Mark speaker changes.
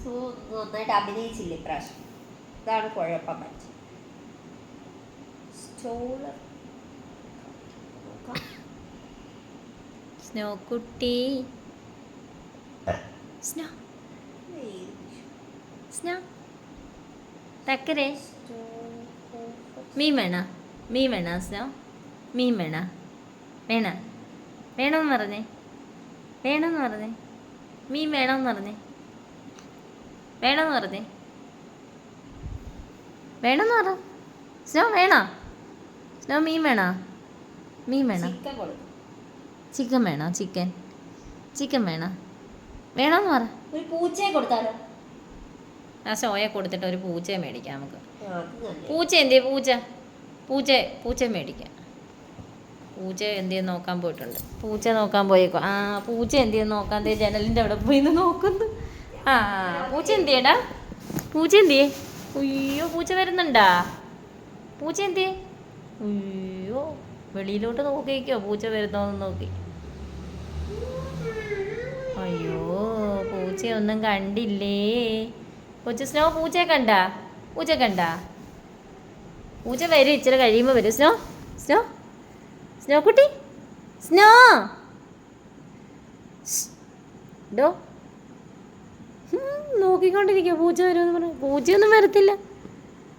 Speaker 1: നന്നായിട്ട് അഭിനയിച്ചില്ല ഇപ്രാവശ്യം. ഇതാണ് കുഴപ്പം പറ്റി.
Speaker 2: സ്നോ കുട്ടി, സ്നോ സ്നോ തക്കരെ മീൻ വേണ, മീൻ വേണ സ്നോ, മീൻ വേണ, വേണ വേണമെന്ന് പറഞ്ഞേ, വേണമെന്ന് പറഞ്ഞേ, മീൻ വേണമെന്ന് പറഞ്ഞേ, വേണമെന്ന് പറഞ്ഞേ, വേണമെന്ന് പറ സ്നോ. വേണോ സ്നോ? മീൻ വേണോ? മീൻ വേണോ? ചിക്കൻ വേണോ? ചിക്കൻ ചിക്കൻ വേണോ? വേണമെന്ന് പറ.
Speaker 1: ഒരു പൂച്ചയെ കൊടുത്താലോ?
Speaker 2: ആ സോയെ കൊടുത്തിട്ട് ഒരു പൂച്ചയെ മേടിക്കാം നമുക്ക്.
Speaker 1: അത്
Speaker 2: പൂച്ച എന്തിയെ? പൂച്ച മേടിക്കാം. പൂച്ച എന്തിയെ നോക്കാൻ പോയിട്ടുണ്ട്. പൂച്ച നോക്കാൻ പോയേക്കോ. ആ പൂച്ച എന്തിയെ നോക്കാൻ ജനലിൻ്റെ അവിടെ പോയി നോക്കുന്നു. ആ പൂച്ച എന്തിയേടാ? പൂച്ച എന്തിയെ? അയ്യോ പൂച്ച വരുന്നുണ്ടാ? പൂച്ച എന്തിയെ? അയ്യോ വെളിയിലോട്ട് നോക്കിക്കോ, പൂച്ച വരുന്നോന്ന് നോക്കി. അയ്യോ പൂച്ചയൊന്നും കണ്ടില്ലേ? കൊച്ചു സ്നോ പൂച്ചയെ കണ്ടാ? പൂച്ച കണ്ടാ? പൂച്ച വരും, ഇച്ചിരി കഴിയുമ്പോൾ വരും. സ്നോ സ്നോ സ്നോ കുട്ടി, സ്നോ ഡോ നോക്കിക്കൊണ്ടിരിക്കുക. പൂച്ച വരുമെന്ന് പറഞ്ഞു. പൂച്ചയൊന്നും വരത്തില്ല.